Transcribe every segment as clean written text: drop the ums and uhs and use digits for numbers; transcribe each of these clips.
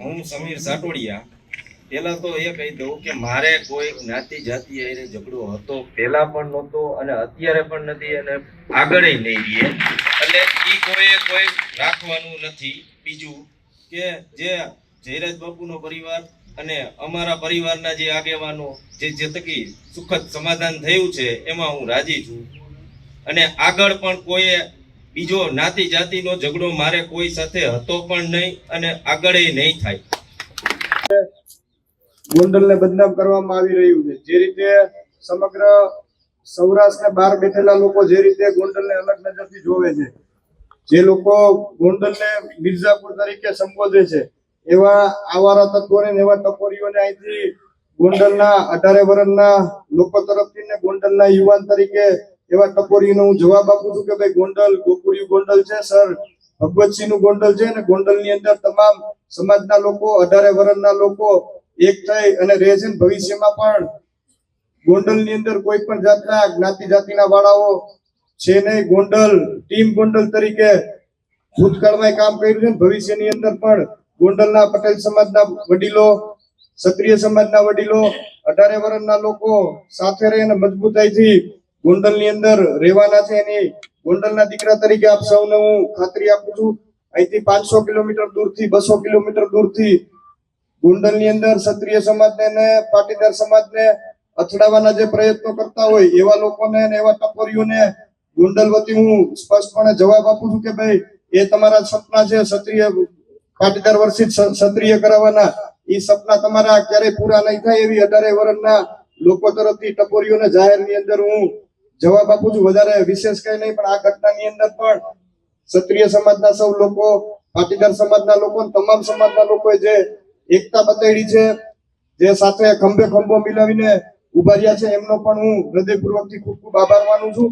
હું સમીર સાટોડિયા પેલા તો એ કહી દઉં કે મારે કોઈ જ્ઞાતિ જાતિ હારે ઝઘડો હતો પેલા પણ નહોતો અને અત્યારે પણ નથી અને આગળ નહીં રહીએ એટલે ઈ કોઈ રાખવાનું નથી. બીજું કે જે જયરાજ બાપુનો પરિવાર અને અમારા પરિવારના જે આગેવાનો જે થકી સુખદ સમાધાન થયું છે એમાં હું રાજી છું અને આગળ પણ કોઈ બીજો જ્ઞાતિ જાતિનો ઝઘડો મારે કોઈ સાથે હતો પણ નહીં અને આગળ નહીં થાય. ગોંડલને બદનામ કરવામાં આવી રહ્યું છે. જે રીતે સમગ્ર સૌરાષ્ટ્રને બહાર બેઠેલા લોકો જે રીતે ગોંડલને અલગ નજરથી જોવે છે, જે લોકો ગોંડલને મિર્ઝાપુર તરીકે સંબોધે છે, એવા આવારા તત્વોને એવા ટપોરીઓને અહીંથી ગોંડલના 18 વર્ષના લોકો તરફથી ને ગોંડલના યુવાન તરીકે એવા ટપોરીનો હું જવાબ આપું છું કે ભાઈ ગોંડલ ગોકુળિયું ગોંડલ છે, સર ભગવતસિંહનું ગોંડલ છે અને ગોંડલની અંદર તમામ સમાજના લોકો 18 વર્ષના લોકો એક થઈ અને રહે છે. ભવિષ્યમાં પણ ગોંડલની અંદર કોઈ પણ જાતના જ્ઞાતિ જાતિના વાળાઓ છે નહીં. ગોંડલ ટીમ ગોંડલ તરીકે ભૂતકાળમાં કામ કર્યું છે. ભવિષ્યની અંદર પણ ગોંડલના પટેલ સમાજના વડીલો, ક્ષત્રિય સમાજના વડીલો, 18 વર્ષના લોકો સાથે રહીને મજબૂતાઈથી ગોંડલની અંદર રહેવાના છે. એની ગોંડલના દીકરા તરીકે આપ સૌને હું ખાતરી આપું છું. અહીંથી 500 કિલોમીટર દૂરથી 200 કિલોમીટર દૂરથી ગોંડલની અંદર ક્ષત્રિય સમાજને અને પાટીદાર સમાજને અથડાવવાના જે પ્રયત્નો કરતા હોય એવા લોકોને અને એવા ટપોરીઓને ગોંડલ વતી હું સ્પષ્ટપણે જવાબ આપું છું કે ભાઈ એ તમારા સપના છે ક્ષત્રિય પાટીદાર વર્ષિત ક્ષત્રિય કરાવવાના, એ સપના તમારા ક્યારેય પૂરા નહીં થાય એવી 18 વર્ષના લોકો તરફથી ટપોરીઓને જાહેરની અંદર હું જવાબ આપું છું. વધારે વિશેષ કઈ નહીં, પણ આ ઘટનાની અંદર પણ ક્ષત્રિય સમાજના સૌ લોકો, પાટીદાર સમાજના લોકો, તમામ સમાજના લોકોએ જે એકતા બતાવી છે, જે સાથે ખંભે ખંભો મિલાવીને ઉભા રહ્યા છે, એમનો પણ હું હૃદયપૂર્વકથી ખૂબ ખૂબ આભાર માનું છું.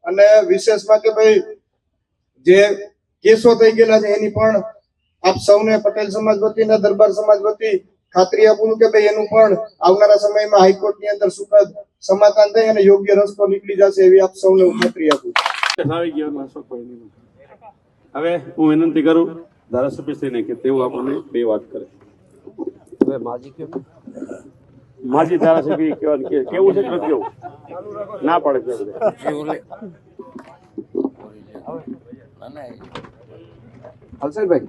અને વિશેષમાં કે ભાઈ જે કેસો થઈ ગયેલા છે એની પણ આપ સૌને પટેલ સમાજ વતી અને દરબાર સમાજ વતી ખાતરી આપું છું કે ભાઈ એનું પણ આવનારા સમયમાં હાઈકોર્ટની અંદર સુખદ સમાધાન થાય અને યોગ્ય રસ્તો નીકળી જશે એવી આપ સૌને હું ખાતરી આપું છું. હવે હું વિનંતી કરું ધારાસભ્યશ્રીને કે તેઓ આપણને બે વાત કરે. માજી ધારાસભ્ય કેવું છે કેવું ના પડે હલસનભાઈ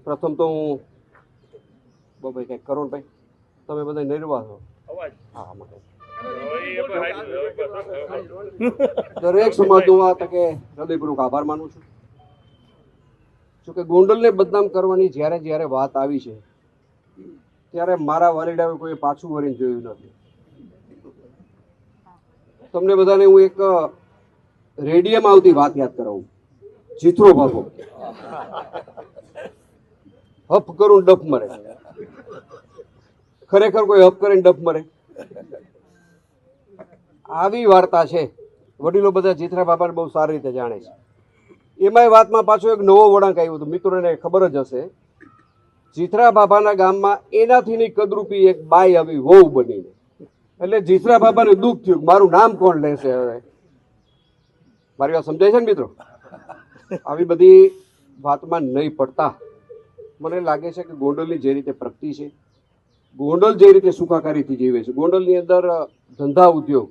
પ્રથમ તો હું ભાઈ કઈક કરો ને ભાઈ, તમે બધા નિર્વાહ છો. દરેક સમાજનું આ તકે હૃદયપૂર્વક આભાર માનું છું. જોકે ગોંડલને બદનામ કરવાની જ્યારે વાત આવી છે ત્યારે મારા વાલીડાએ કોઈ પાછું વળીને જોયું નથી. તમને બધાને હું એક રેડિયોમાં આવતી વાત યાદ કરાવું. જીથરો બાપો હપ કરું ડફ મરે. ખરેખર કોઈ હપ કરીને ડફ મરે? આવી વાર્તા છે. વડીલો બધા જીથરા બાપાને બહુ સારી રીતે જાણે છે. એમાંય વાતમાં પાછો એક નવો વળાંક આવ્યો હતો, મિત્રોને ખબર જ હશે. જીથરા બાપાના ગામમાં એનાથીની કદરૂપી એક બાઈ આવી વહુ બનીને, એટલે જીથરા બાપાને દુઃખ થયું મારું નામ કોણ લેશે. હવે મારી વાત સમજાય છે ને મિત્રો? આવી બધી વાતમાં નહીં પડતા મને લાગે છે કે ગોંડલની જે રીતે પ્રગતિ છે, ગોંડલ જે રીતે સુખાકારીથી જીવે છે, ગોંડલની અંદર ધંધા ઉદ્યોગ,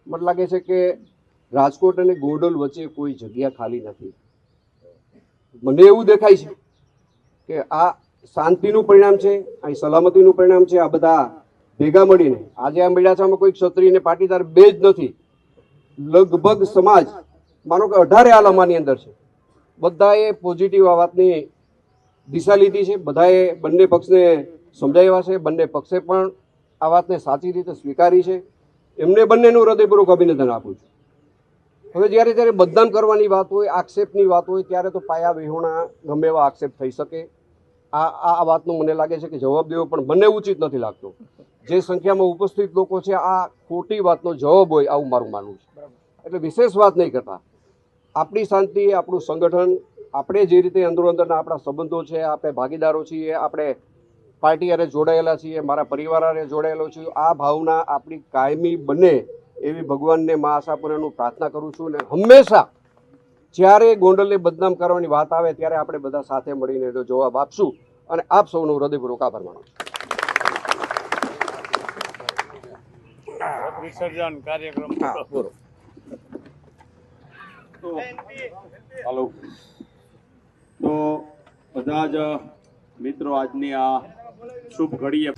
મને લાગે છે કે રાજકોટ અને ગોંડલ વચ્ચે કોઈ જગ્યા ખાલી નથી. મને એવું દેખાય છે કે આ શાંતિનું પરિણામ છે, અહીં સલામતીનું પરિણામ છે. આ બધા ભેગા મળીને આજે આ મળ્યા છે, આમાં કોઈ ક્ષત્રિય અને પાટીદાર બે જ નથી. લગભગ સમાજ માનો કે 18 આલામાની અંદર છે. બધાએ પોઝિટિવ આ વાતની દિશા લીધી છે. બધાએ બંને પક્ષને સમજાવ્યા છે. બંને પક્ષે પણ આ વાતને સાચી રીતે સ્વીકારી છે. એમને બંનેનું હૃદયપૂર્વક અભિનંદન આપું છું. હવે જ્યારે બદનામ કરવાની વાત હોય, આક્ષેપની વાત હોય, ત્યારે તો પાયા વિહોણા ગમે એવા આક્ષેપ થઈ શકે. આ વાતનું મને લાગે છે કે જવાબ દેવો પણ મને ઉચિત નથી લાગતો. જે સંખ્યામાં ઉપસ્થિત લોકો છે, આ ખોટી વાતનો જવાબ હોય આવું મારું માનવું છે. એટલે વિશેષ વાત નહીં કરતા, આપણી શાંતિ, આપણું સંગઠન, આપણે જે રીતે અંદરો અંદરના આપણા સંબંધો છે, આપણે ભાગીદારો છીએ, આપણે પાર્ટી હારે જોડાયેલા છીએ, મારા પરિવાર હારે જોડાયેલો છું. આ ભાવના આપણી કાયમી બને એવી ભગવાનને મા આશાપુરાનું પ્રાર્થના કરું છું. અને હંમેશા જ્યારે ગોંડલને બદનામ કરવાની વાત આવે ત્યારે આપણે બધા સાથે મળીને એનો જવાબ આપશું. અને આપ સૌનો હૃદયપૂર્વક આભાર માનું છું. વિસર્જન કાર્યક્રમ બોલો. હાલો. તો બધા જ મિત્રો આજની આ શુભ ઘડીએ